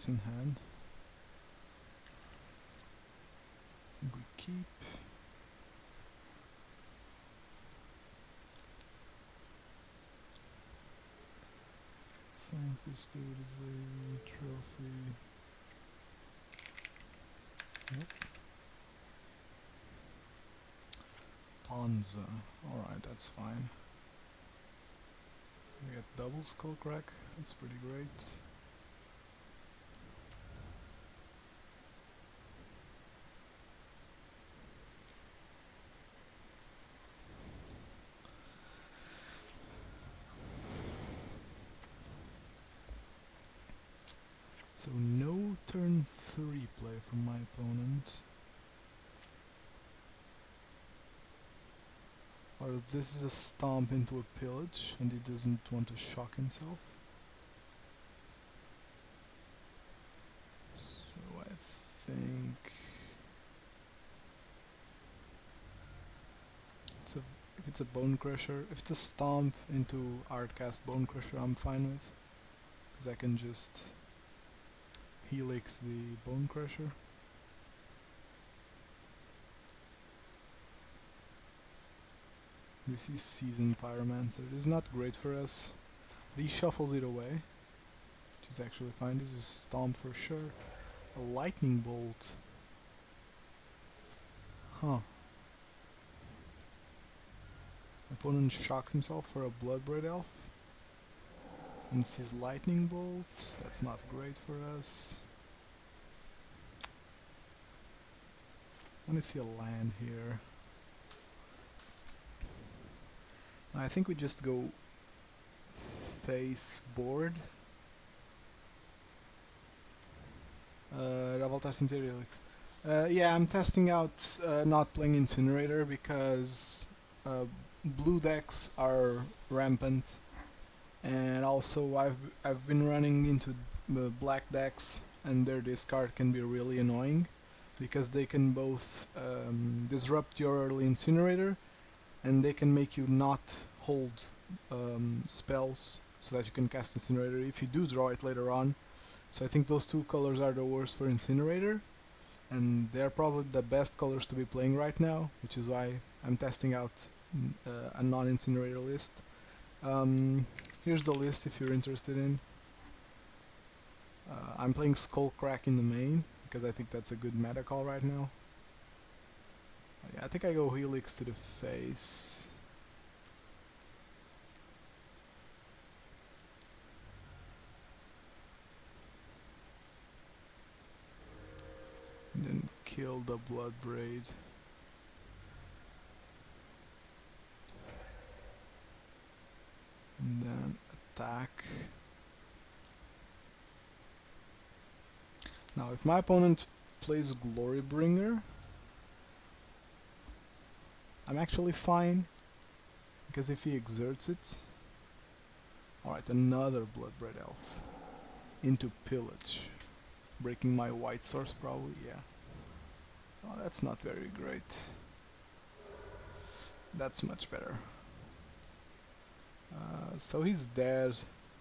decent hand. I think we keep. I think this dude is a trophy. Nope. Panza. Alright, that's fine. We got double skull crack. That's pretty great. So no turn 3 play from my opponent. Or this is a stomp into a pillage and he doesn't want to shock himself. So I think if it's a bone crusher, if it's a stomp into Artcast bone crusher, I'm fine with, because I can just helix the bone crusher. We see Seasoned Pyromancer. This is not great for us, but he shuffles it away, which is actually fine. This is Stomp for sure. A Lightning Bolt. Huh. Opponent shocks himself for a Bloodbraid Elf and sees Lightning Bolt. That's not great for us. I want to see a land here. I think we just go face board. Revolta Synthetic. Yeah, I'm testing out not playing Incinerator because blue decks are rampant, and also I've been running into black decks, and their discard can be really annoying because they can both disrupt your early Incinerator, and they can make you not hold spells so that you can cast Incinerator if you do draw it later on. So I think those two colors are the worst for Incinerator, and they're probably the best colors to be playing right now, which is why I'm testing out a non-Incinerator list. Here's the list if you're interested in. I'm playing Skullcrack in the main, because I think that's a good meta call right now. Yeah, I think I go Helix to the face. And then kill the Bloodbraid. And then attack. Now if my opponent plays Glorybringer, I'm actually fine, because if he exerts it... Alright, another Bloodbraid Elf into Pillage, breaking my white source probably, yeah. Oh, that's not very great. That's much better. So he's dead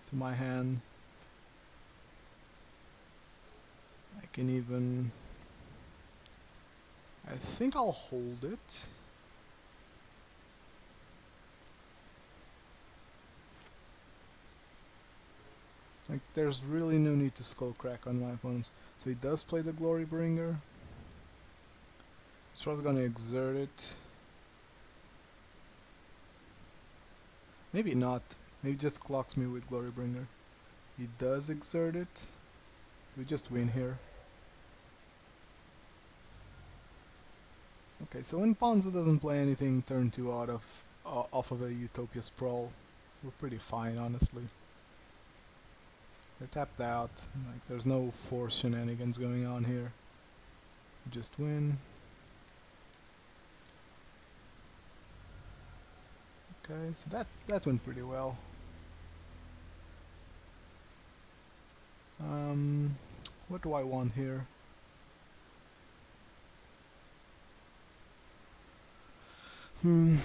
to my hand. I can even... I think I'll hold it. Like, there's really no need to Skullcrack on my opponents. So he does play the Glorybringer. He's probably gonna exert it. Maybe not. Maybe just clocks me with Glorybringer. He does exert it. So we just win here. Okay, so when Panza doesn't play anything turn 2 off of a Utopia Sprawl, we're pretty fine, honestly. They're tapped out. Like, there's no force shenanigans going on here. We just win. Okay, so that went pretty well. What do I want here? I'm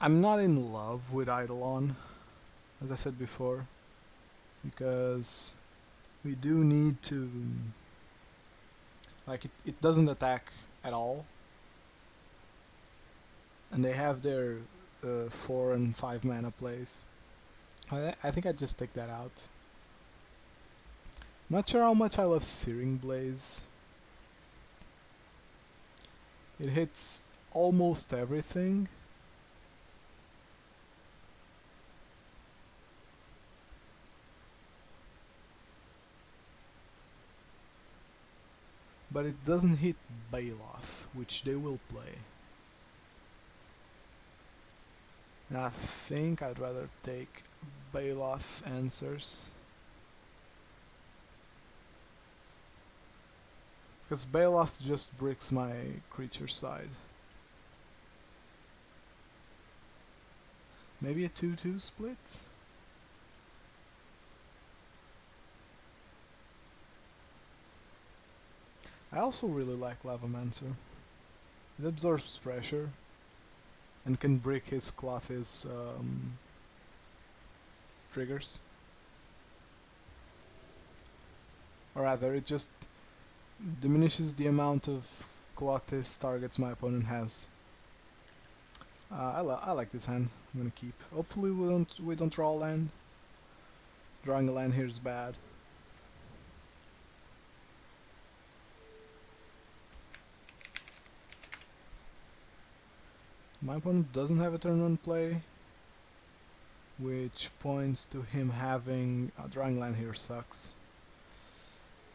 not in love with Eidolon, as I said before, because We do need to... Like, it doesn't attack at all. And they have their 4 and 5 mana plays. I think I'd just take that out. Not sure how much I love Searing Blaze. It hits almost everything. But it doesn't hit Baloth, which they will play. And I think I'd rather take Baloth Answers. Because Baloth just bricks my creature side. Maybe a 2-2 split? I also really like Lavamancer. It absorbs pressure and can break his Cloth's triggers. Or rather, it just diminishes the amount of Cloth's targets my opponent has. I like this hand. I'm gonna keep. Hopefully we don't draw land. Drawing a land here is bad. My opponent doesn't have a turn 1 play, which points to him having drawing land here sucks.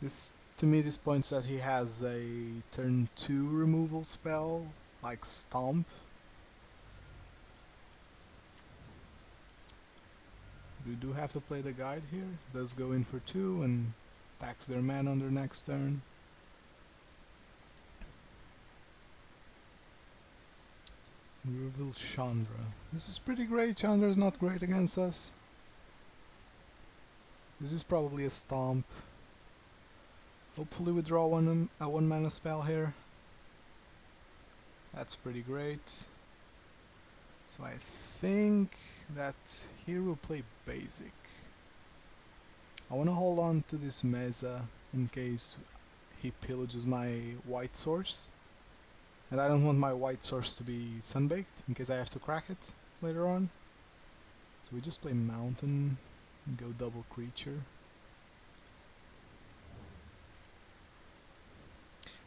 To me this points that he has a turn 2 removal spell, like Stomp. We do have to play the guide here. It does go in for 2 and tax their mana on their next turn. We reveal Chandra. This is pretty great. Chandra is not great against us. This is probably a Stomp. Hopefully we draw a 1 mana spell here. That's pretty great. So I think that here we'll play basic. I want to hold on to this Mesa in case he pillages my white source. And I don't want my white source to be sunbaked in case I have to crack it later on. So we just play mountain and go double creature.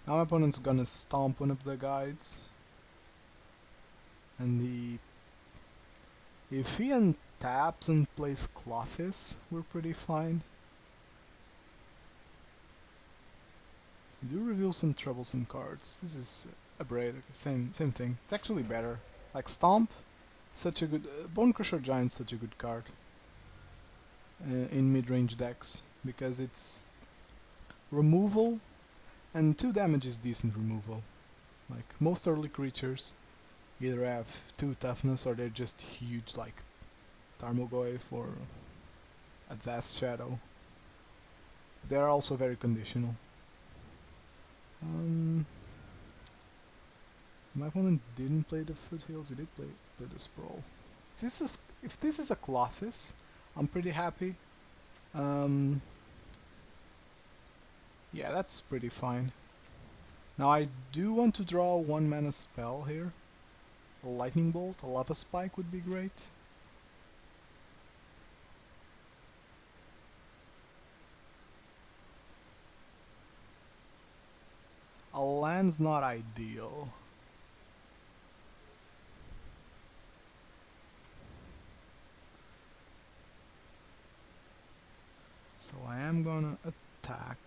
Now my opponent's gonna stomp one of the guides. And if he untaps and plays Clothis, we're pretty fine. We do reveal some troublesome cards. This is a braid, same thing. It's actually better. Like Stomp, such a good Bone Crusher Giant, such a good card in mid-range decks because it's removal and 2 damage is decent removal. Like most early creatures either have 2 toughness or they're just huge, like Tarmogoyf or a Death Shadow. They're also very conditional. My opponent didn't play the Foothills, he did play the Sprawl. If this is a Clothis, I'm pretty happy. Yeah, that's pretty fine. Now I do want to draw a 1 mana spell here. A Lightning Bolt, a Lava Spike would be great. A land's not ideal. So I am gonna attack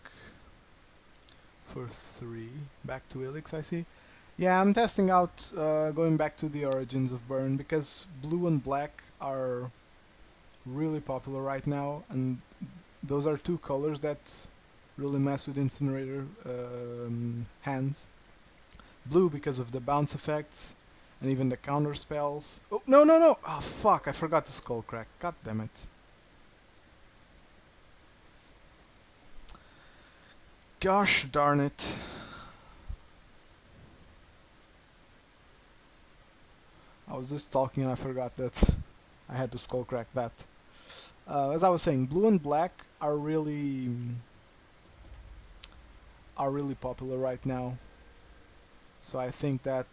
for 3. Back to Elix, I see. Yeah, I'm testing out going back to the origins of Burn because blue and black are really popular right now, and those are 2 colors that really mess with Incinerator hands. Blue because of the bounce effects and even the counter spells. Oh, no! Oh, fuck, I forgot the Skullcrack. God damn it. Gosh darn it. I was just talking and I forgot that I had to Skullcrack that. As I was saying, blue and black are really are really popular right now. So I think that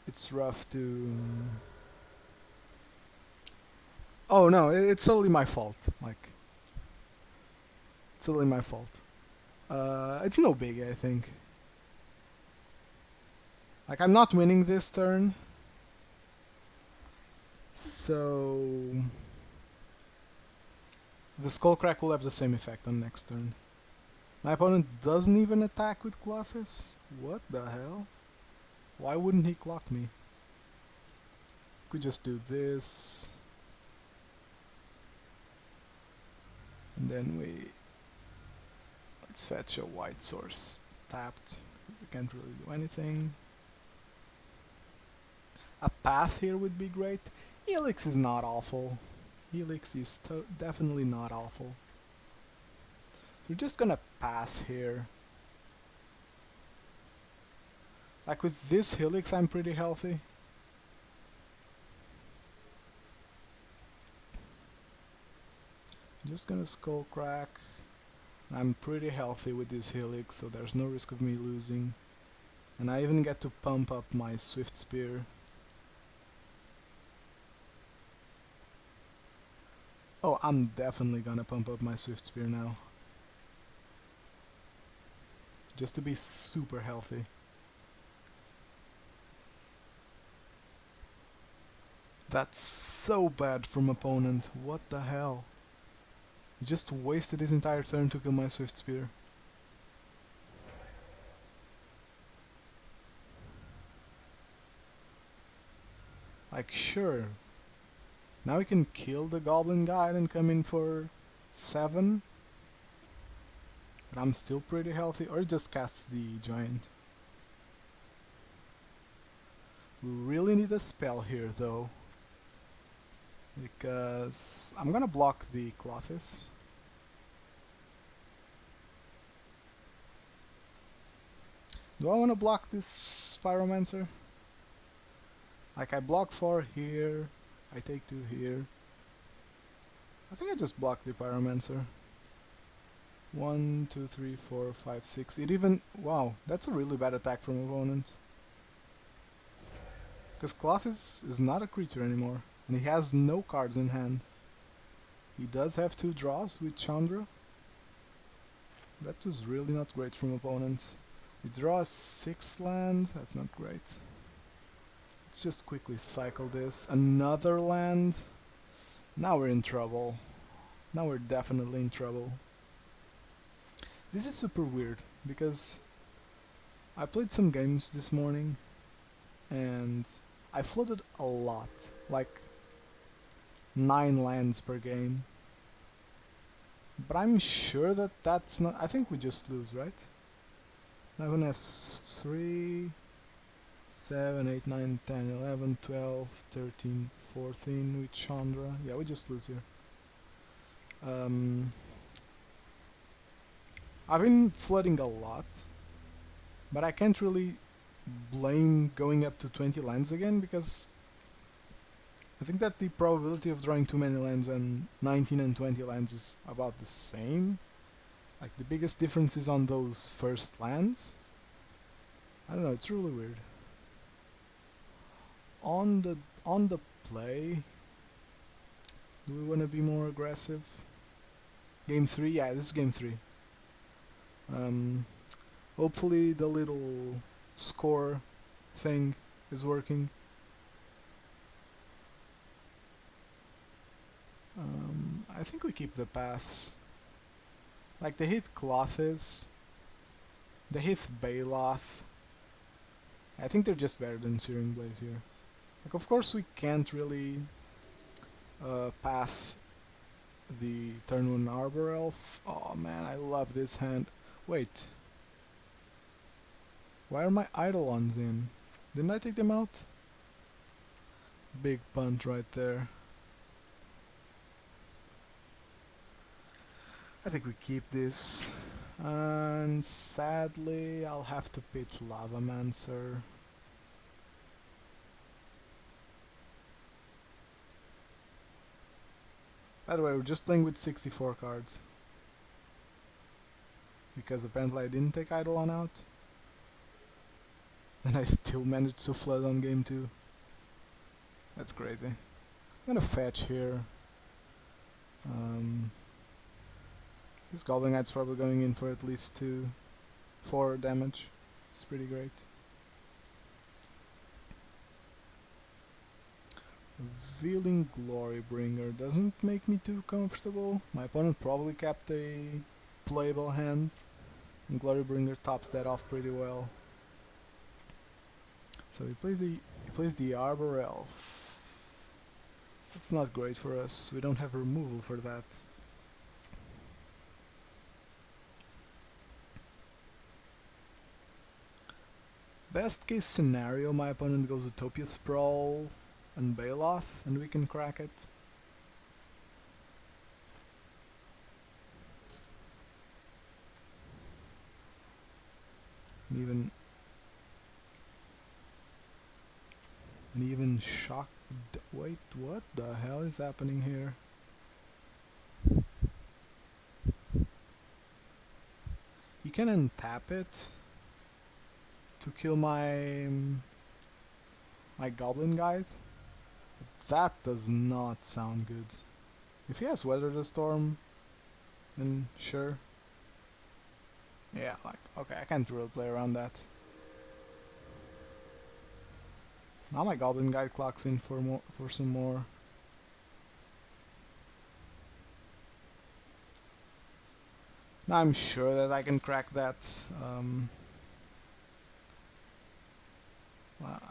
it's rough to... Oh no, it's totally my fault. Like, it's totally my fault. It's no big, I think. Like, I'm not winning this turn. So... the Skullcrack will have the same effect on next turn. My opponent doesn't even attack with Clothes? What the hell? Why wouldn't he clock me? Could just do this. And then let's fetch a white source tapped. We can't really do anything. A path here would be great. Helix is not awful. Helix is definitely not awful. We're just gonna pass here. Like with this Helix I'm pretty healthy. Just gonna Skullcrack. I'm pretty healthy with this Helix, so there's no risk of me losing. And I even get to pump up my Swift Spear. Oh, I'm definitely gonna pump up my Swift Spear now. Just to be super healthy. That's so bad from opponent. What the hell? He just wasted his entire turn to kill my Swift Spear. Like, sure. Now we can kill the Goblin Guide and come in for 7. But I'm still pretty healthy. Or just cast the Giant. We really need a spell here, though. Because I'm gonna block the Clothes. Do I want to block this Pyromancer? Like, I block 4 here, I take 2 here. I think I just block the Pyromancer. 1, 2, 3, 4, 5, 6. It even... Wow, that's a really bad attack from opponent. Because Clothes is not a creature anymore. And he has no cards in hand. He does have 2 draws with Chandra. That was really not great from opponent. We draw a 6th land. That's not great. Let's just quickly cycle this. Another land. Now we're in trouble. Now we're definitely in trouble. This is super weird because I played some games this morning and I flooded a lot. Like 9 lands per game. But I'm sure that that's not... I think we just lose, right? 11 has 3, 7, 8, 9, 10, 11, 12, 13, 14 with Chandra. Yeah, we just lose here. I've been flooding a lot, but I can't really blame going up to 20 lands again because I think that the probability of drawing too many lands and 19 and 20 lands is about the same. Like, the biggest difference is on those first lands. I don't know, it's really weird. On the play, do we want to be more aggressive? Game 3? Yeah, this is game 3. Hopefully the little score thing is working. I think we keep the paths. Like, they hit Clothes, they hit Baloth. I think they're just better than Searing Blaze here. Like, of course we can't really path the turn 1 Arbor Elf. Oh man, I love this hand. Wait. Why are my Eidolons in? Didn't I take them out? Big punt right there. I think we keep this. And sadly, I'll have to pitch Lavamancer. By the way, we're just playing with 64 cards. because apparently I didn't take Eidolon out. And I still managed to flood on game 2. That's crazy. I'm gonna fetch here. This Goblin Knight's probably going in for at least 4 damage. It's pretty great. Revealing Glorybringer doesn't make me too comfortable. My opponent probably kept a playable hand, and Glorybringer tops that off pretty well. So he plays the Arbor Elf. That's not great for us. We don't have removal for that. Best case scenario, my opponent goes Utopia Sprawl and Bailoff, and we can crack it. And even shock. Wait, what the hell is happening here? He can untap it to kill my Goblin Guide. That does not sound good. If he has Weather the Storm, then sure. Yeah, like, okay, I can't really play around that. Now my Goblin Guide clocks in for some more. Now I'm sure that I can crack that.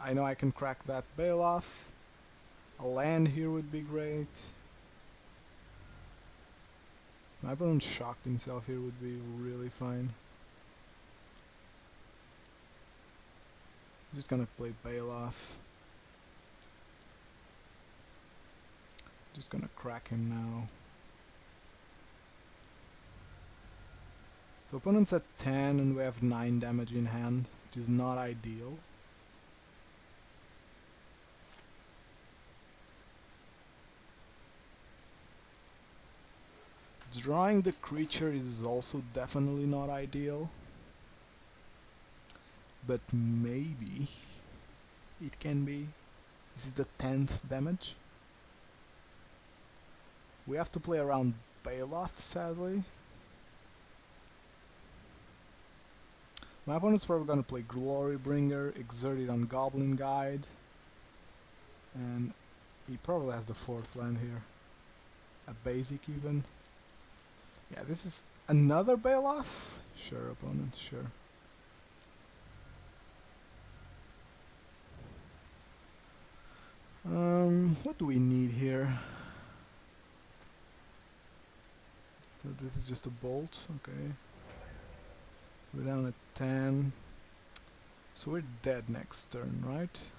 I know I can crack that Bailoff. A land here would be great. My opponent shocked himself here would be really fine. Just gonna play Bailoff. Just gonna crack him now. So opponent's at 10 and we have 9 damage in hand, which is not ideal. Drawing the creature is also definitely not ideal. But maybe it can be. This is the 10th damage. We have to play around Bailoff, sadly. My opponent's probably gonna play Glorybringer, exert it on Goblin Guide, and he probably has the 4th land here. A basic even. Yeah, this is another Bailoff? Sure, opponent, sure. What do we need here? So this is just a bolt, okay. We're down at 10. So we're dead next turn, right?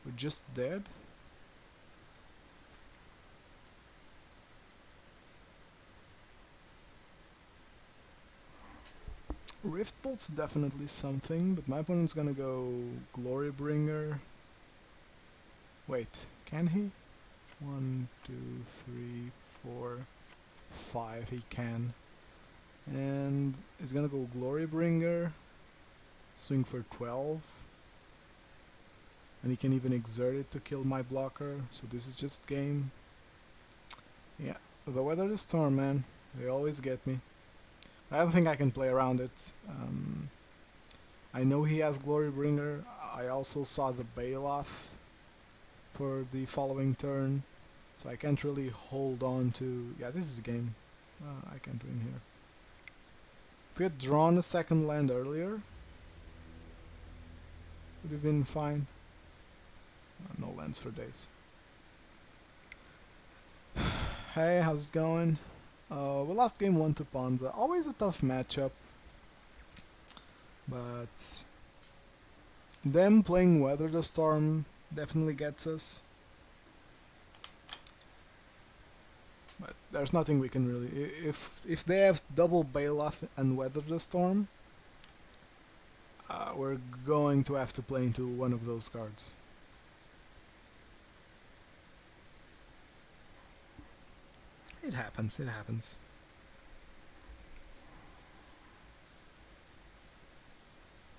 We're just dead? Rift Bolt's definitely something, but my opponent's gonna go Glorybringer. Wait, can he? 1, 2, 3, 4, 5, he can. And he's gonna go Glorybringer, swing for 12. And he can even exert it to kill my blocker, so this is just game. Yeah, the Weather the Storm, man. They always get me. I don't think I can play around it. I know he has Glorybringer. I also saw the Bailoff for the following turn, so I can't really hold on to... Yeah, this is a game. I can't win here. If we had drawn a second land earlier, would have been fine. No lands for days. Hey, how's it going? We lost game 1 to Panza. Always a tough matchup. But them playing Weather the Storm definitely gets us. But there's nothing we can really... If they have double Bailoff and Weather the Storm, we're going to have to play into one of those cards. It happens, it happens.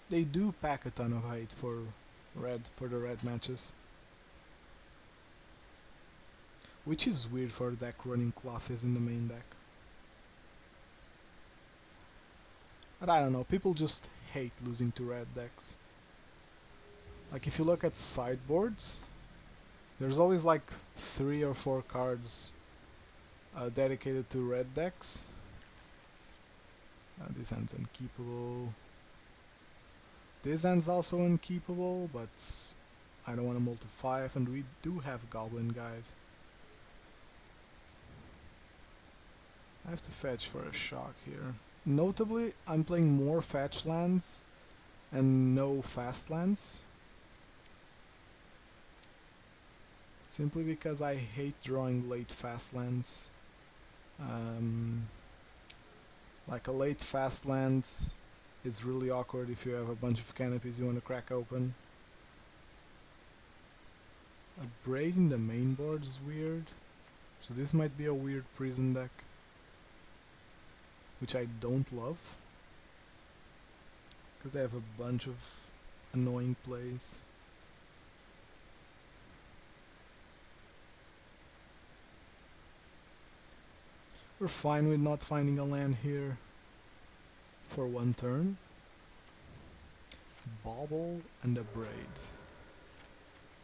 They do pack a ton of hate for the red matches. Which is weird for a deck running Clothes in the main deck. But I don't know, people just hate losing to red decks. Like if you look at sideboards, there's always like 3 or 4 cards dedicated to red decks. This hand's unkeepable. This hand's also unkeepable, but I don't want to multi-5, and we do have Goblin Guide. I have to fetch for a shock here. Notably, I'm playing more fetch lands and no fast lands. Simply because I hate drawing late fast lands. Like a late fast land is really awkward if you have a bunch of canopies you want to crack open. A braid in the main board is weird. So this might be a weird prison deck. Which I don't love. Because they have a bunch of annoying plays. We're fine with not finding a land here for one turn. Bauble and a braid.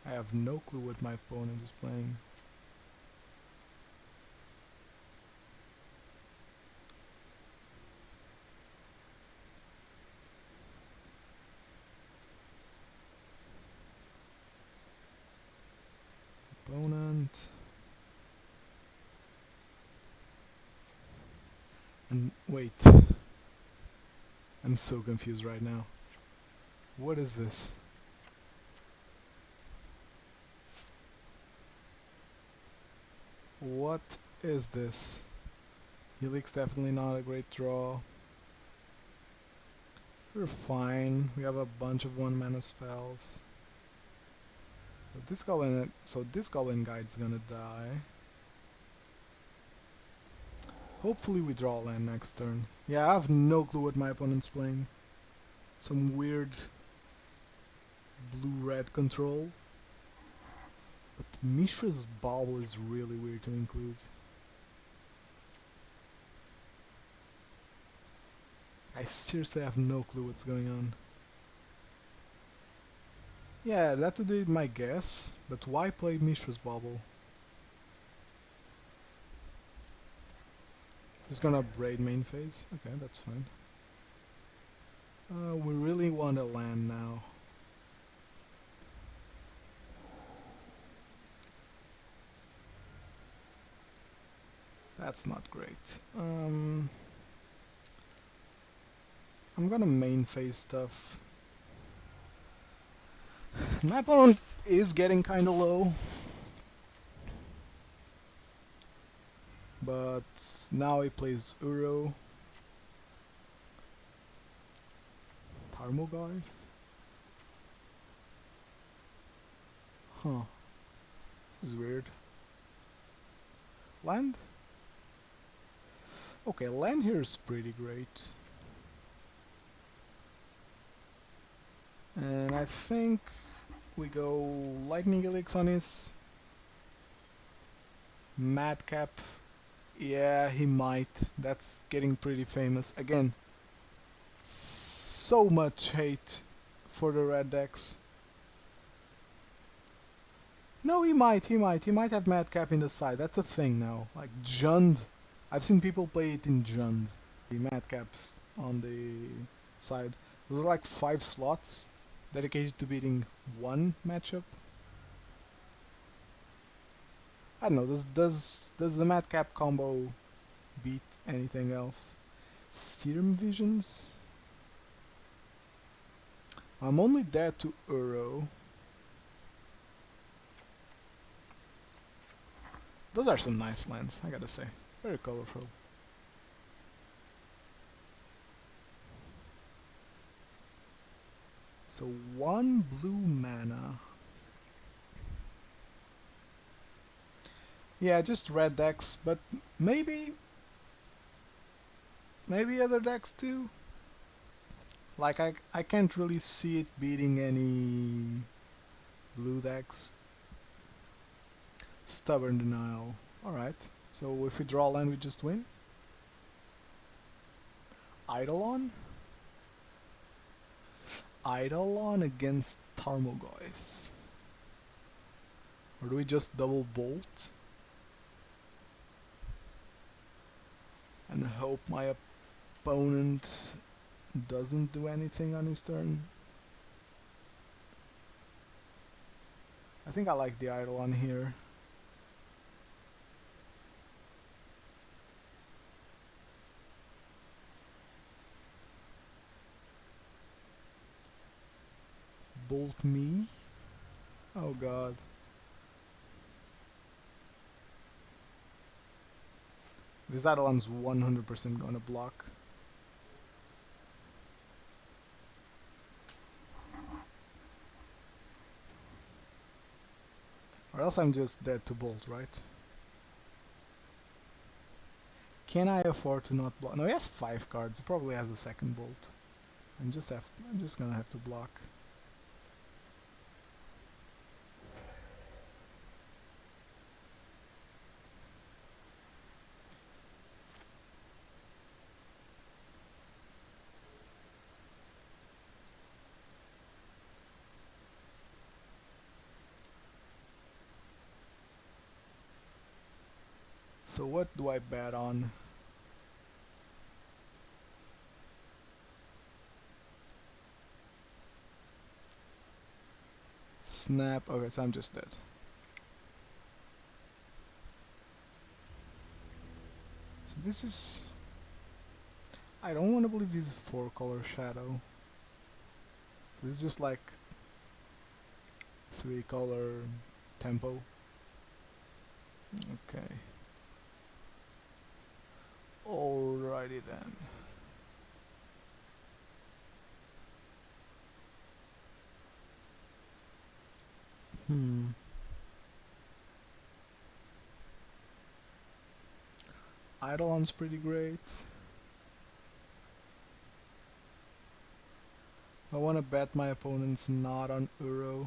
I have no clue what my opponent is playing. Opponent. And wait. I'm so confused right now. What is this? What is this? Helix definitely not a great draw. We're fine. We have a bunch of 1-mana spells. So this Goblin Guide's gonna die. Hopefully we draw land next turn. Yeah, I have no clue what my opponent's playing. Some weird blue-red control. But Mishra's Bauble is really weird to include. I seriously have no clue what's going on. Yeah, that would be my guess, but why play Mishra's Bauble? He's gonna braid main phase? Okay, that's fine. We really want a land now. That's not great. I'm gonna main phase stuff. My opponent is getting kinda low. But now he plays Uro. Tarmogoyf? Huh. This is weird. Land? Okay, land here is pretty great. And I think we go Lightning Helix on his Madcap. Yeah, he might. That's getting pretty famous. Again, so much hate for the red decks. No, he might have Madcap in the side. That's a thing now. Like Jund. I've seen people play it in Jund. The Madcaps on the side. Those are like 5 slots dedicated to beating one matchup. I don't know, does the Madcap combo beat anything else? Serum Visions? I'm only there to Uro. Those are some nice lands, I gotta say. Very colorful. So 1 blue mana. Yeah, just red decks, but maybe other decks too. Like I can't really see it beating any blue decks. Stubborn Denial. Alright. So if we draw land we just win? Eidolon? Eidolon against Tarmogoyf. Or do we just double bolt? And hope my opponent doesn't do anything on his turn? I think I like the Eidolon here. Bolt me? Oh god. This Eidolon's 100% gonna block. Or else I'm just dead to bolt, right? Can I afford to not block? No, he has 5 cards. He probably has a second bolt. I'm just gonna have to block. So what do I bet on? Snap. Okay, so I'm just dead. So this is... I don't want to believe this is 4-color shadow. So this is just like 3-color tempo. Okay. Alrighty then. Eidolon's pretty great. I want to bet my opponent's not on Uro.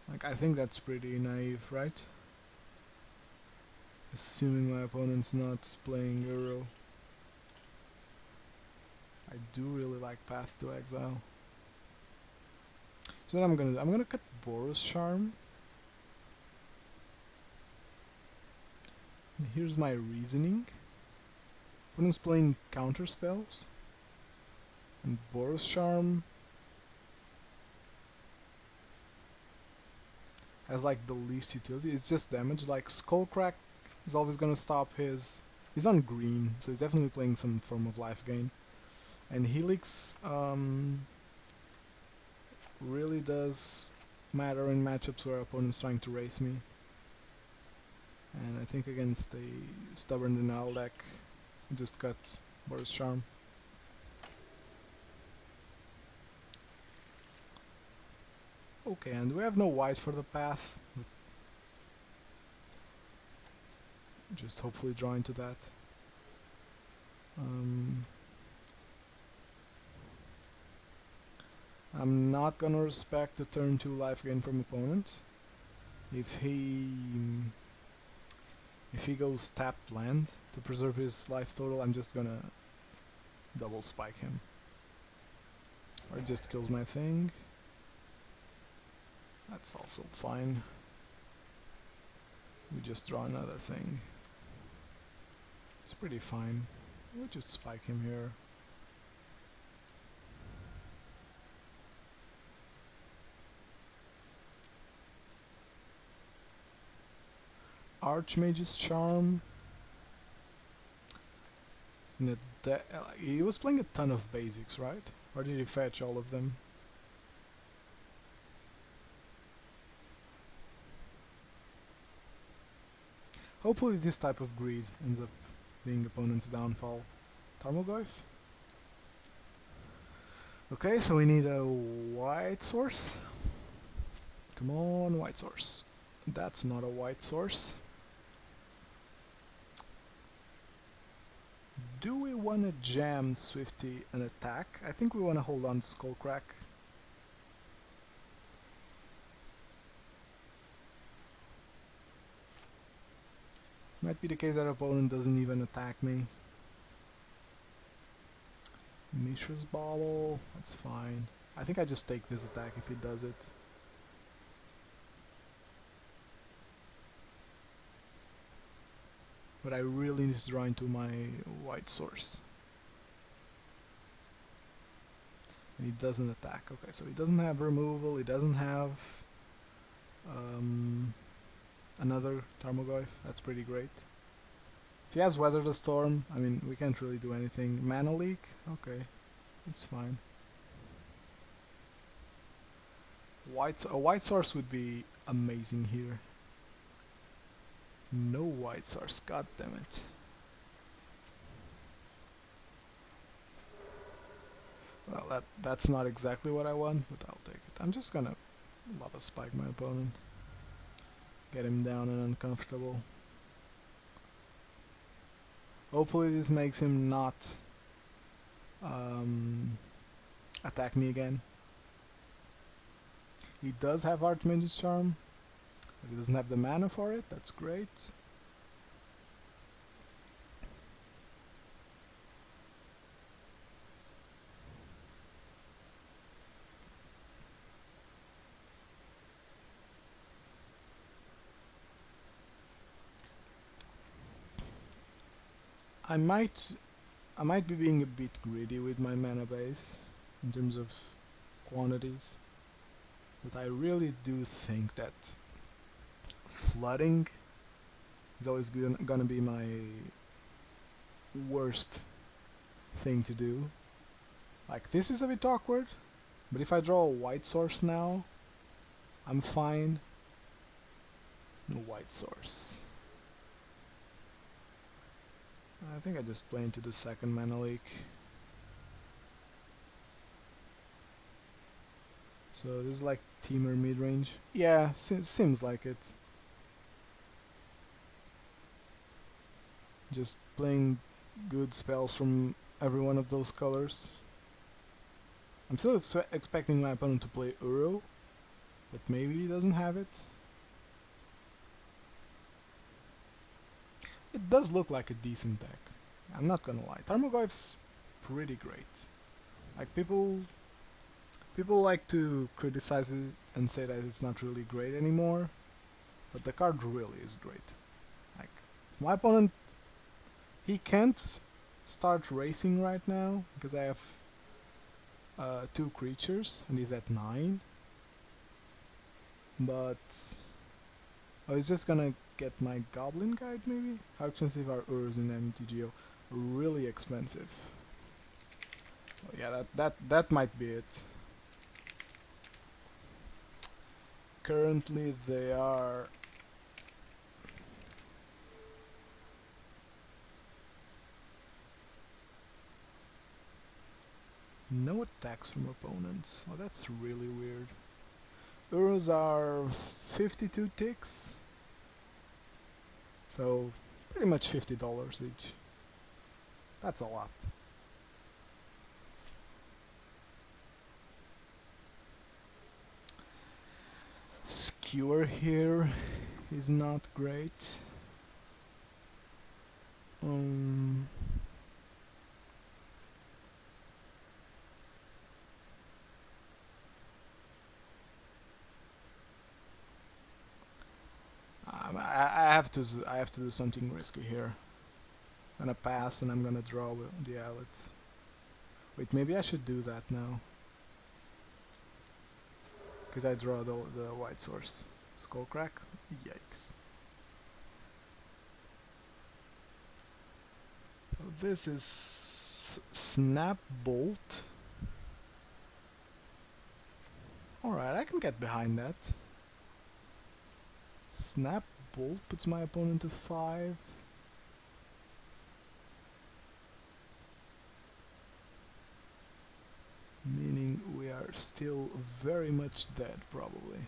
Like, I think that's pretty naive, right? Assuming my opponent's not playing Uro. I do really like Path to Exile. So what I'm gonna do, I'm gonna cut Boros Charm. And here's my reasoning. Opponent's playing counter spells. And Boros Charm has like the least utility. It's just damage. Like Skullcrack is always gonna stop his... He's on green, so he's definitely playing some form of life gain. And Helix really does matter in matchups where opponent's trying to race me. And I think against a Stubborn Denial deck, I just cut Boros Charm. Okay, and we have no white for the path. Just hopefully draw into that. I'm not gonna respect the turn 2 life gain from opponent. If he goes tapped land to preserve his life total, I'm just gonna double spike him. Or it just kills my thing. That's also fine. We just draw another thing. It's pretty fine. We'll just spike him here. Archmage's Charm. He was playing a ton of basics, right? Or did he fetch all of them? Hopefully this type of greed ends up being opponent's downfall. Tarmogoyf? Okay, so we need a white source. Come on, white source. That's not a white source. Do we want to jam Swifty and attack? I think we want to hold on to Skullcrack. Might be the case that our opponent doesn't even attack me. Mishra's Bobble, that's fine. I think I just take this attack if he does it. But I really need to draw into my white source. And he doesn't attack. Okay, so he doesn't have removal, he doesn't have another Tarmogoyf. That's pretty great. If he has Weather the Storm, I mean, we can't really do anything. Mana Leak? Okay, it's fine. A white source would be amazing here. No white source, god damn it. Well, that's not exactly what I want, but I'll take it. I'm just gonna lava spike my opponent. Get him down and uncomfortable. Hopefully this makes him not attack me again. He does have Archmage's Charm, but he doesn't have the mana for it. That's great. I might be being a bit greedy with my mana base in terms of quantities, but I really do think that flooding is always gonna be my worst thing to do. Like, this is a bit awkward, but if I draw a white source now, I'm fine. No white source. I think I just play into the second mana leak. So this is like Teamer mid-range. Yeah, seems like it. Just playing good spells from every one of those colors. I'm still expecting my opponent to play Uro, but maybe he doesn't have it. It does look like a decent deck. I'm not gonna lie. Tarmogoyf's pretty great. Like, people like to criticize it and say that it's not really great anymore, but the card really is great. Like, my opponent, he can't start racing right now because I have 2 creatures and he's at 9. But he's just gonna get my Goblin Guide, maybe? How expensive are Urus in MTGO? Really expensive. Oh, yeah, that might be it. Currently they are no attacks from opponents. Oh, that's really weird. Urus are 52 ticks, so pretty much $50 each. That's a lot. Skewer here is not great. I have to do something risky here. I'm gonna pass and I'm gonna draw the outlets. Wait, maybe I should do that now. Because I draw the white source. Skullcrack? Yikes. This is Snap Bolt. Alright, I can get behind that. Snap Bolt puts my opponent to 5. Meaning we are still very much dead, probably.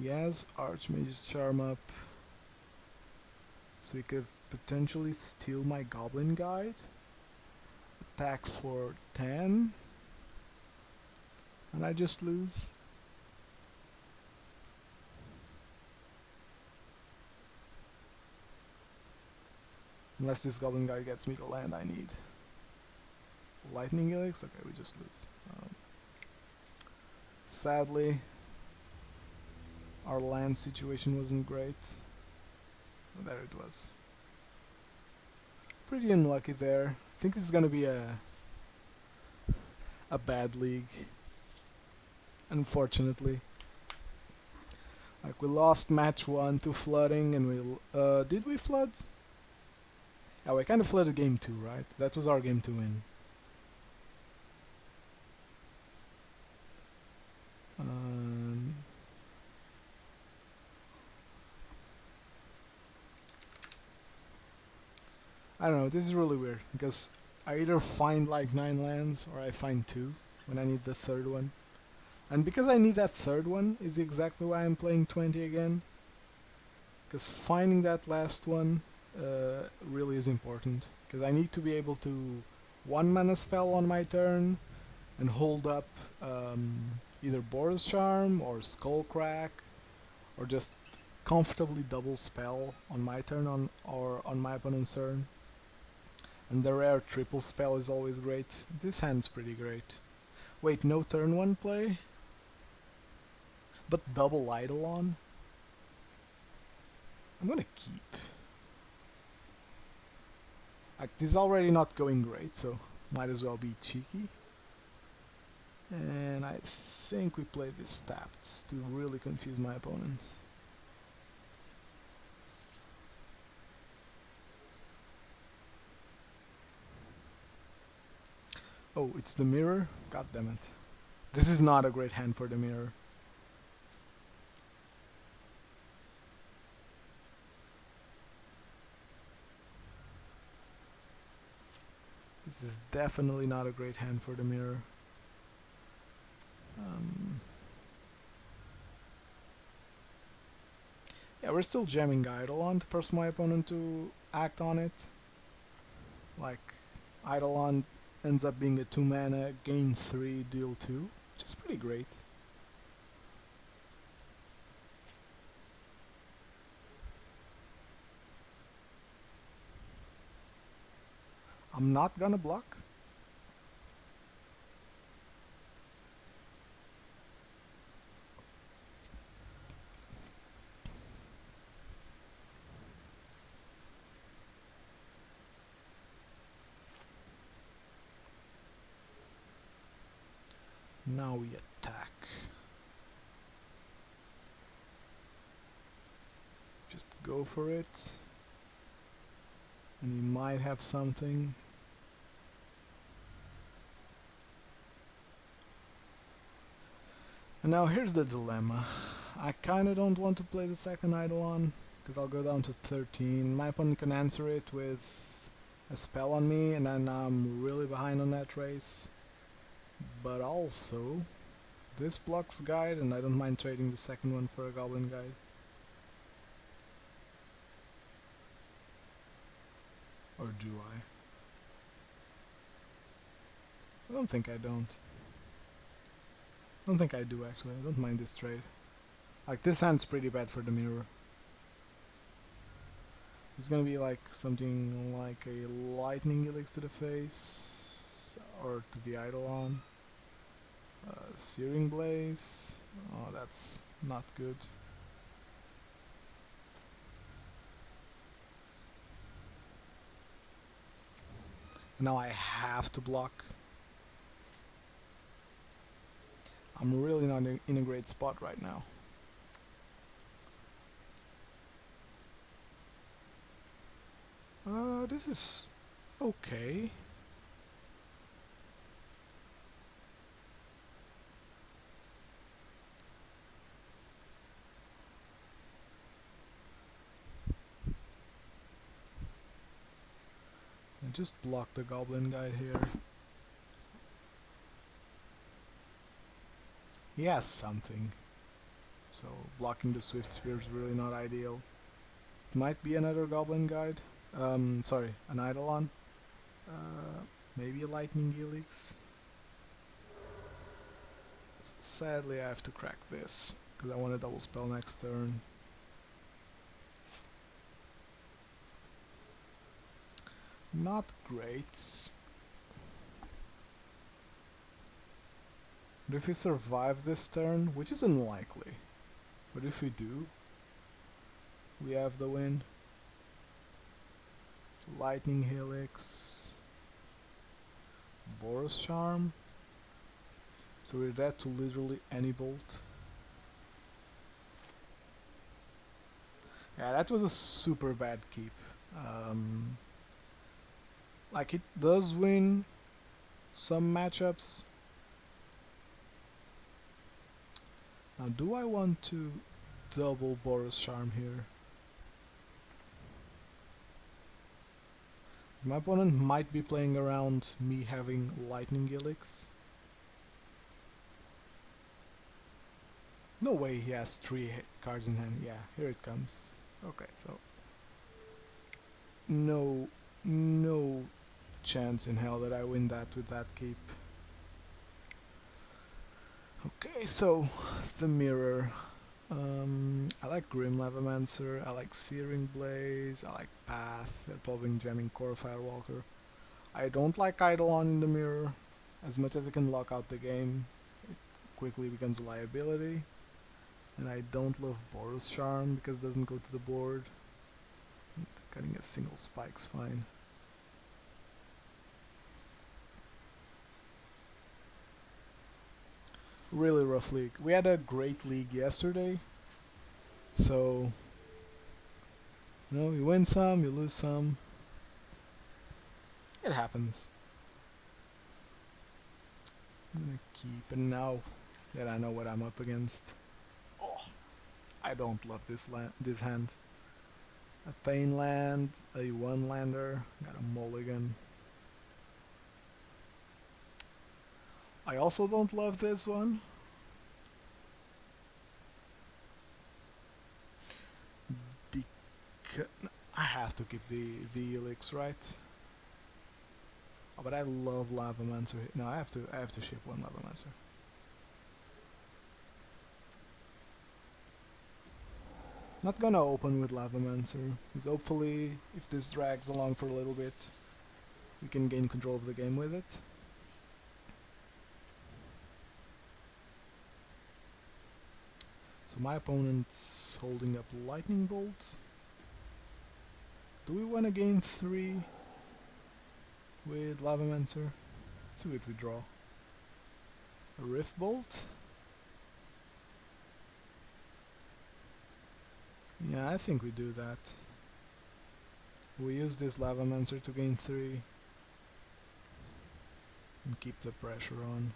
He has Archmage's Charm up, so he could potentially steal my Goblin Guide. Attack for 10, and I just lose. Unless this Goblin Guy gets me the land I need. Lightning Helix? Okay, we just lose. Sadly, our land situation wasn't great. But there it was. Pretty unlucky there. I think this is gonna be a bad league. Unfortunately. Like, we lost match 1 to flooding, and we... did we flood? Yeah, we kind of flooded game 2, right? That was our game to win. I don't know, this is really weird, because I either find like 9 lands, or I find 2 when I need the third one. And because I need that third one is exactly why I'm playing 20 again. Because finding that last one really is important. Because I need to be able to 1-mana spell on my turn and hold up either Boros Charm or Skullcrack, or just comfortably double spell on my turn or on my opponent's turn. And the rare triple spell is always great. This hand's pretty great. Wait, no turn 1 play? But double Eidolon? I'm gonna keep. Like, this is already not going great, so might as well be cheeky. And I think we play this tapped to really confuse my opponent. Oh, it's the mirror? God damn it. This is not a great hand for the mirror. This is definitely not a great hand for the mirror. Yeah, we're still jamming Eidolon to force my opponent to act on it. Like, Eidolon ends up being a 2-mana, gain 3, deal 2, which is pretty great. I'm not gonna block. Now we attack. Just go for it. And he might have something. And now here's the dilemma. I kinda don't want to play the second Eidolon, because I'll go down to 13. My opponent can answer it with a spell on me, and then I'm really behind on that race. But also, this blocks Guide, and I don't mind trading the second one for a Goblin Guide. Or do I? I don't think I don't. I don't think I do, actually. I don't mind this trade. Like, this hand's pretty bad for the mirror. It's gonna be like something like a Lightning Helix to the face, or to the Eidolon. Searing Blaze. Oh, that's not good. Now I have to block. I'm really not in a great spot right now. This is okay. I just blocked the Goblin Guide here. He has something. so blocking the Swift Spear is really not ideal. It might be another Goblin Guide. Sorry, an Eidolon. Maybe a Lightning Helix. Sadly, I have to crack this because I want a double spell next turn. Not great. But if we survive this turn, which is unlikely, but if we do, we have the win. Lightning Helix, Boros Charm. So we're dead to literally any bolt. Yeah, that was a super bad keep. Like, it does win some matchups. Now, do I want to double Boros Charm here? My opponent might be playing around me having Lightning Helix. No way he has 3 cards in hand. Yeah, here it comes. Okay, so no chance in hell that I win that with that keep. Okay, so the mirror. I like Grim Lavamancer, I like Searing Blaze, I like Path, they're probably jamming Core Firewalker. I don't like Eidolon in the mirror. As much as it can lock out the game, it quickly becomes a liability. And I don't love Boros Charm because it doesn't go to the board. Cutting a single spike's fine. Really rough league. We had a great league yesterday, so you win some, you lose some. It happens. I'm gonna keep it now that I know what I'm up against. Oh, I don't love this hand. A Pain Land, a 1-lander, got a mulligan. I also don't love this one. Because I have to keep the Helix, right? Oh, but I love Lavamancer. No, I have to ship one Lavamancer. Not gonna open with Lavamancer, because hopefully, if this drags along for a little bit, we can gain control of the game with it. So my opponent's holding up Lightning Bolt. Do we want to game 3 with Lavamancer? Let's see what we draw. A Rift Bolt? Yeah, I think we do that. We use this Lavamancer to gain 3 and keep the pressure on.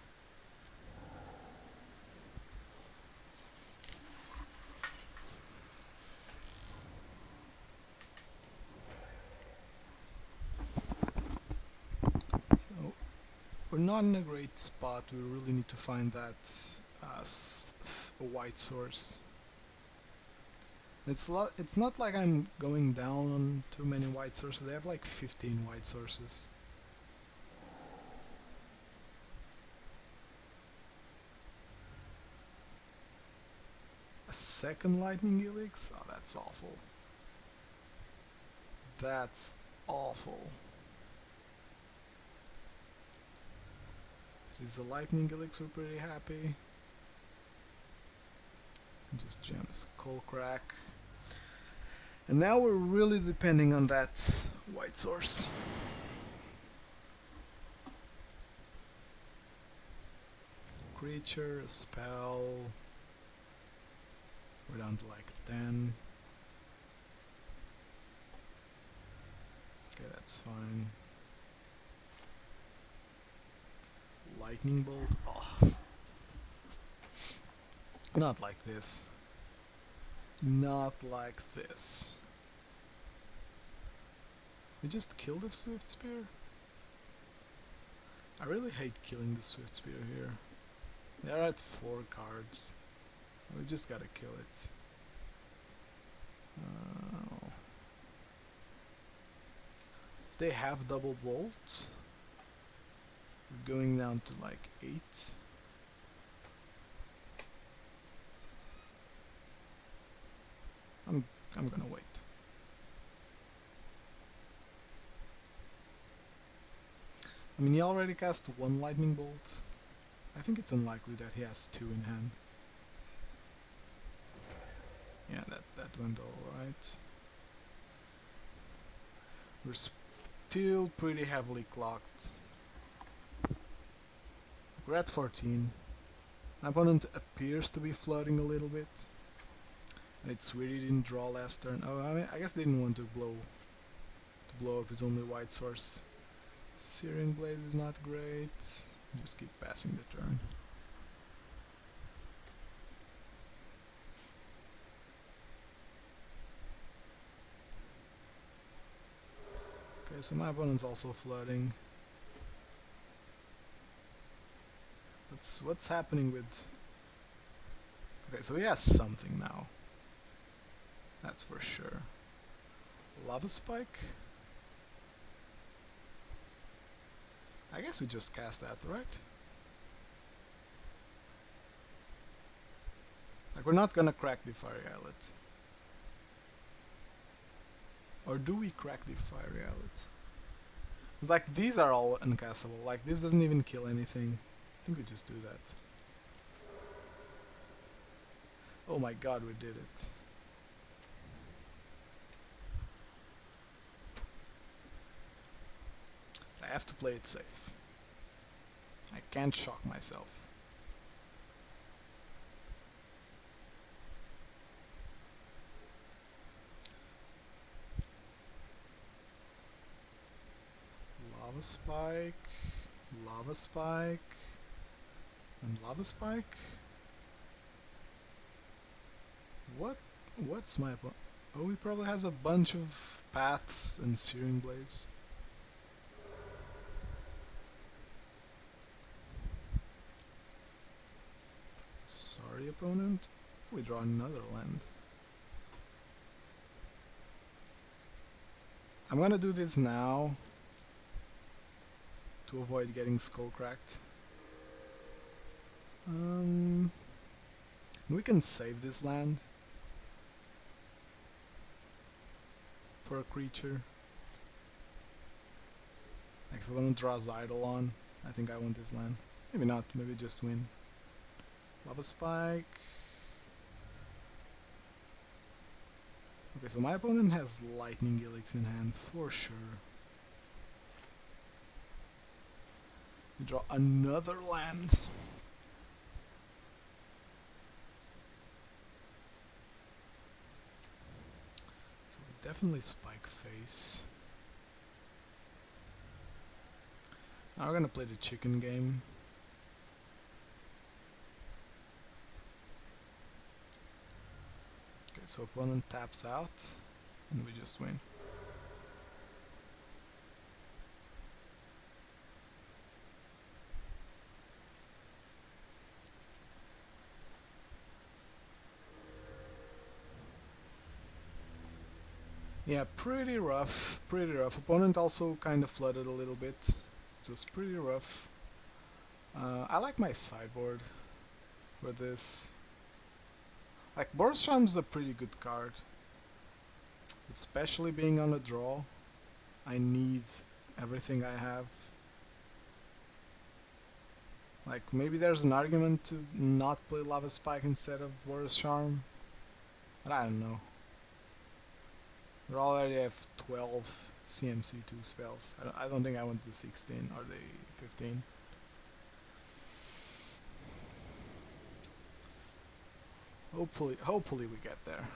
So we're not in a great spot. We really need to find that white source. It's not like I'm going down on too many white sources. They have like 15 white sources. A second Lightning Helix? Oh, that's awful. That's awful. If this is a Lightning Helix, we're pretty happy. Just jam Skullcrack. And now we're really depending on that white source. Creature, a spell. We're down to like 10. Okay, that's fine. Lightning Bolt. Oh. Not like this. Not like this. We just killed the Swift Spear? I really hate killing the Swift Spear here. They're at 4 cards. We just gotta kill it. If they have double bolt, we're going down to like 8. I'm gonna wait. I mean, he already cast 1 lightning bolt. I think it's unlikely that he has 2 in hand. Yeah, that went alright. We're still pretty heavily clocked. We're at 14. My opponent appears to be flooding a little bit. And it's weird he didn't draw last turn. Oh, I guess they didn't want to blow up his only white source. Searing Blaze is not great. Just keep passing the turn. Okay, so my opponent's also flooding. What's happening with... Okay, so he has something now. That's for sure. Lava Spike? I guess we just cast that, right? Like, we're not gonna crack the Fiery Islet. Or do we crack the Fiery Islet? It's like, these are all uncastable. Like, this doesn't even kill anything. I think we just do that. Oh my god, we did it. I have to play it safe. I can't shock myself. Lava Spike, Lava Spike, and Lava Spike? What's my... Oh, he probably has a bunch of paths and Searing Blaze. Sorry, opponent. We draw another land. I'm gonna do this now to avoid getting skull cracked. We can save this land for a creature. Like if I want to draw Eidolon, I think I want this land. Maybe not, maybe just win. Lava Spike. Okay, so my opponent has Lightning Helix in hand for sure. We draw another land. So we definitely Spike face. Now we're gonna play the chicken game. Okay, so opponent taps out, and we just win. Yeah, pretty rough, pretty rough. Opponent also kind of flooded a little bit. It was pretty rough. I like my sideboard for this. Like, Boros Charm's a pretty good card. Especially being on a draw. I need everything I have. Like, maybe there's an argument to not play Lava Spike instead of Boros Charm. But I don't know. We already have 12 CMC2 spells. I don't think I want the 16 or the 15. Hopefully we get there.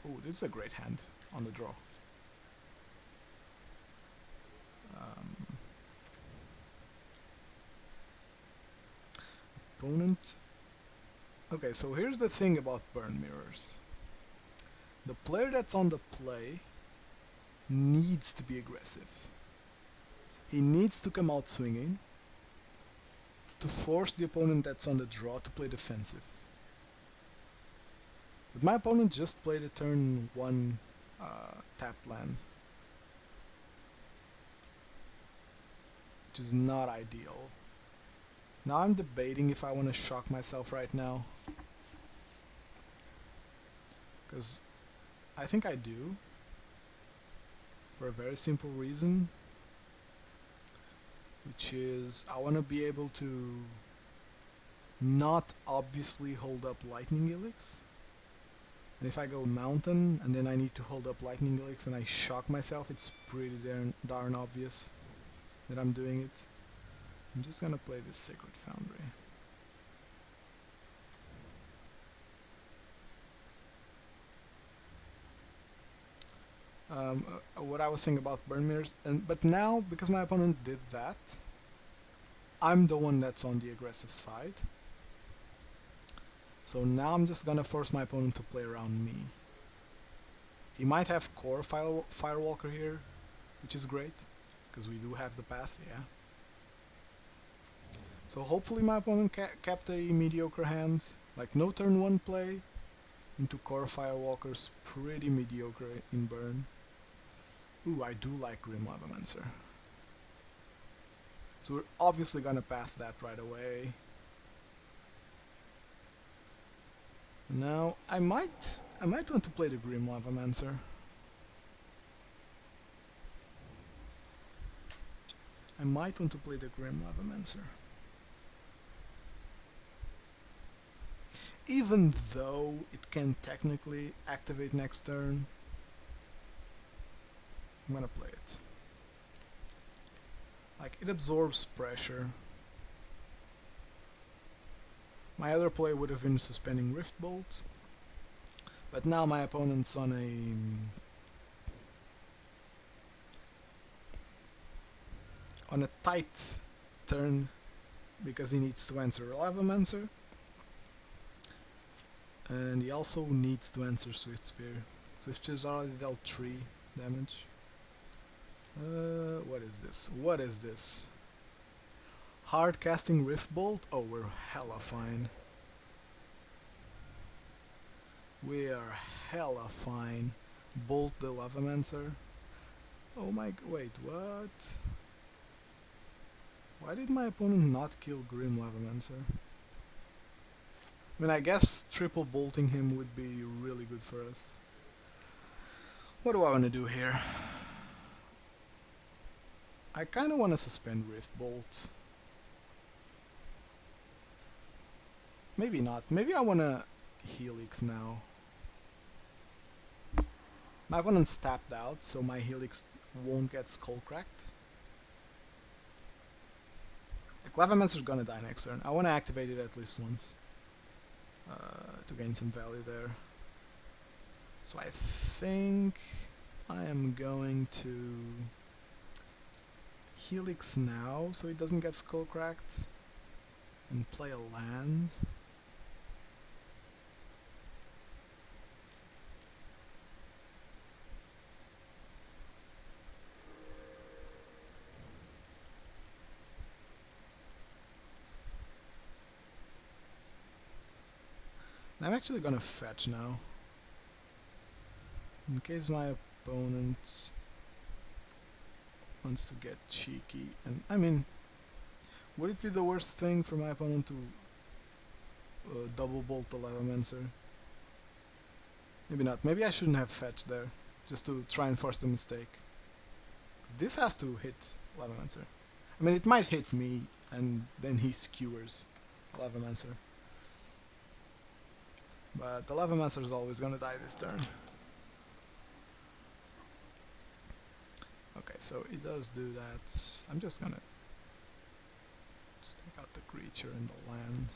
Oh, this is a great hand on the draw. Opponent. Okay, so here's the thing about burn mirrors. The player that's on the play needs to be aggressive. He needs to come out swinging to force the opponent that's on the draw to play defensive. But my opponent just played a turn 1 tapped land, which is not ideal. Now I'm debating if I want to shock myself right now, because I think I do, for a very simple reason, which is I want to be able to not obviously hold up Lightning Elix. And if I go Mountain and then I need to hold up Lightning Elix and I shock myself, it's pretty darn obvious that I'm doing it. I'm just gonna play this Sacred Foundry. What I was saying about burn mirrors, but now because my opponent did that, I'm the one that's on the aggressive side. So now I'm just gonna force my opponent to play around me. He might have core Firewalker here, which is great, because we do have the path, yeah. So hopefully my opponent kept a mediocre hand, like no turn 1 play into core Firewalker's pretty mediocre in burn. Ooh, I do like Grim Lavamancer. So we're obviously gonna path that right away. Now I might want to play the Grim Lavamancer. I might want to play the Grim Lavamancer. Even though it can technically activate next turn, I'm gonna play it. Like, it absorbs pressure. My other play would have been suspending Rift Bolt, but now my opponent's on a tight turn because he needs to answer Lavamancer, and he also needs to answer Swift Spear. Swift Spear's already dealt 3 damage. What is this? What is this? Hard casting Rift Bolt? Oh, we're hella fine. We are hella fine. Bolt the Lavamancer. Oh my... wait, what? Why did my opponent not kill Grim Lavamancer? I mean, I guess triple bolting him would be really good for us. What do I want to do here? I kind of want to suspend Rift Bolt. Maybe not. Maybe I want to Helix now. My opponent's tapped out, so my Helix won't get skull cracked. The Lavamancer's gonna die next turn. I want to activate it at least once to gain some value there. So I think I am going to Helix now so it doesn't get skull cracked and play a land. I'm actually gonna fetch now, in case my opponent wants to get cheeky. And I mean, would it be the worst thing for my opponent to double bolt the Lavamancer? Maybe not. Maybe I shouldn't have fetched there, just to try and force the mistake. This has to hit Lavamancer. I mean, it might hit me, and then he skewers Lavamancer. But the Lavamancer is always gonna die this turn. Okay, so it does do that. I'm just gonna take out the creature and the land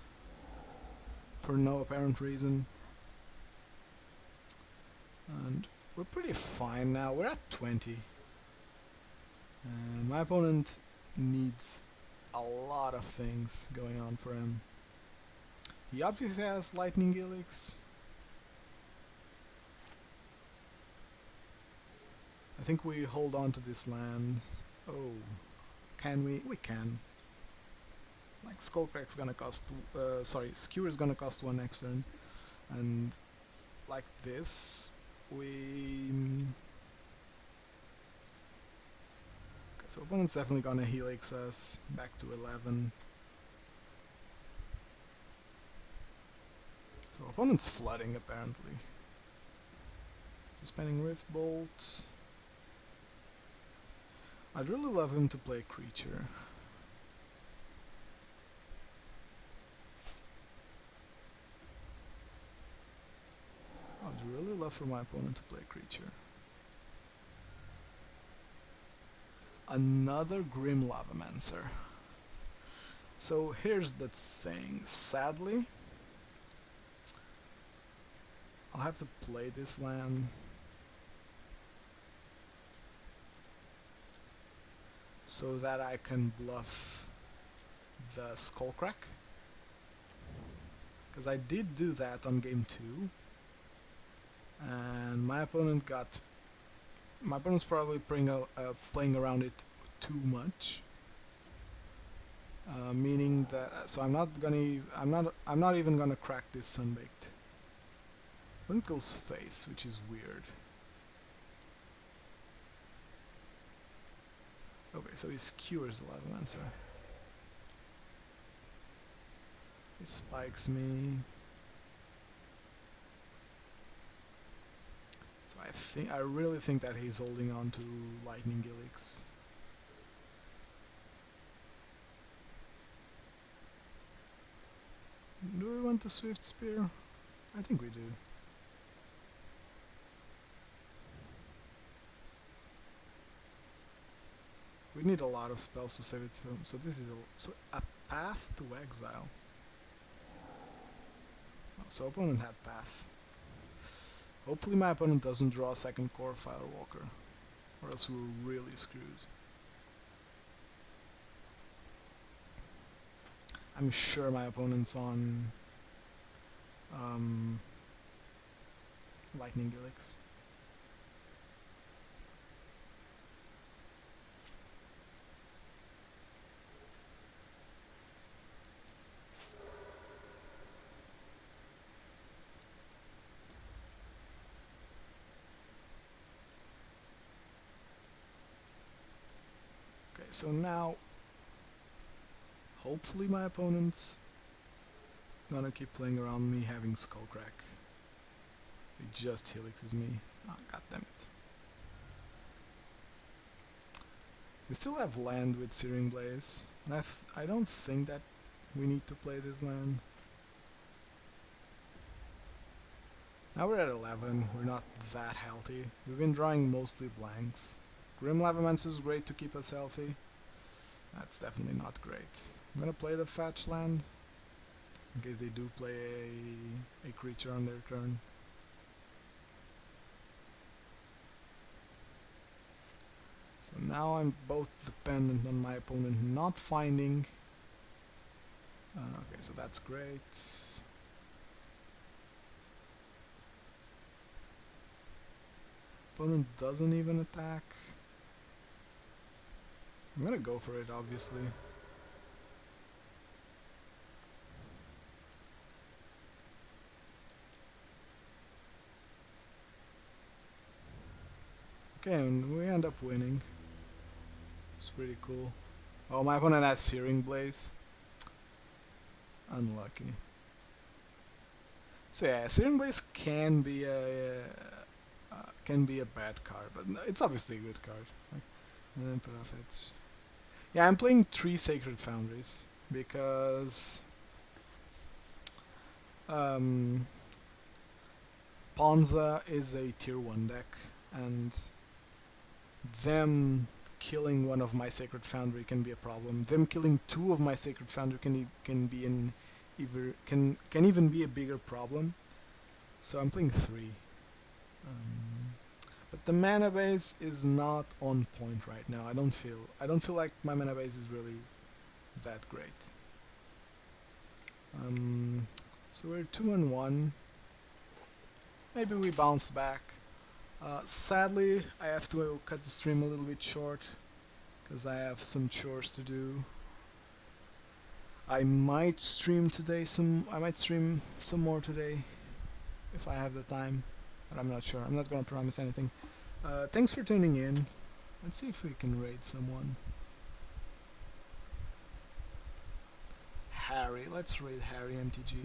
for no apparent reason. And we're pretty fine now. We're at 20. And my opponent needs a lot of things going on for him. He obviously has Lightning Elix. I think we hold on to this land. Oh, can we? We can. Like Skullcrack's gonna cost, sorry, Skewer's gonna cost 1 next turn, and like this, okay, so opponent's definitely gonna helix us back to 11. So opponent's flooding apparently. Spending Rift Bolt. I'd really love him to play creature. I'd really love for my opponent to play creature. Another Grim Lavamancer. So here's the thing. Sadly, I'll have to play this land. So that I can bluff the Skullcrack. Because I did do that on game 2. And my opponent's probably playing around it too much. Meaning that, so I'm not even gonna crack this Sunbaked. Opponent goes face, which is weird. Okay, so he skewers the Lavamancer. He spikes me. So I really think that he's holding on to Lightning Gilix. Do we want the Swift Spear? I think we do. We need a lot of spells to save it from. So this is a path to exile. Oh, so opponent had path. Hopefully my opponent doesn't draw a second core Firewalker, or else we're really screwed. I'm sure my opponent's on Lightning Gilix. Okay, so now hopefully my opponent's gonna keep playing around me having Skullcrack. He just helixes me. Ah, god damn it. We still have land with Searing Blaze, and I don't think that we need to play this land. Now we're at 11, we're not that healthy. We've been drawing mostly blanks. Grim Lavamancer is great to keep us healthy. That's definitely not great. I'm gonna play the fetch land, in case they do play a creature on their turn. So now I'm both dependent on my opponent not finding. Okay, so that's great. Opponent doesn't even attack. I'm gonna go for it, obviously. Okay, and we end up winning. It's pretty cool. Oh, my opponent has Searing Blaze. Unlucky. So yeah, Searing Blaze can be a bad card, but it's obviously a good card. And then put off edge. Yeah, I'm playing 3 Sacred Foundries because Ponza is a tier 1 deck, and them killing one of my Sacred Foundry can be a problem. Them killing 2 of my Sacred Foundry can even be a bigger problem. So I'm playing 3. But the mana base is not on point right now. I don't feel like my mana base is really that great. So we're 2-1. Maybe we bounce back. Sadly, I have to cut the stream a little bit short because I have some chores to do. I might stream some more today. if I have the time, but I'm not sure. I'm not gonna promise anything. Thanks for tuning in. Let's see if we can raid someone. Harry, let's raid Harry MTG.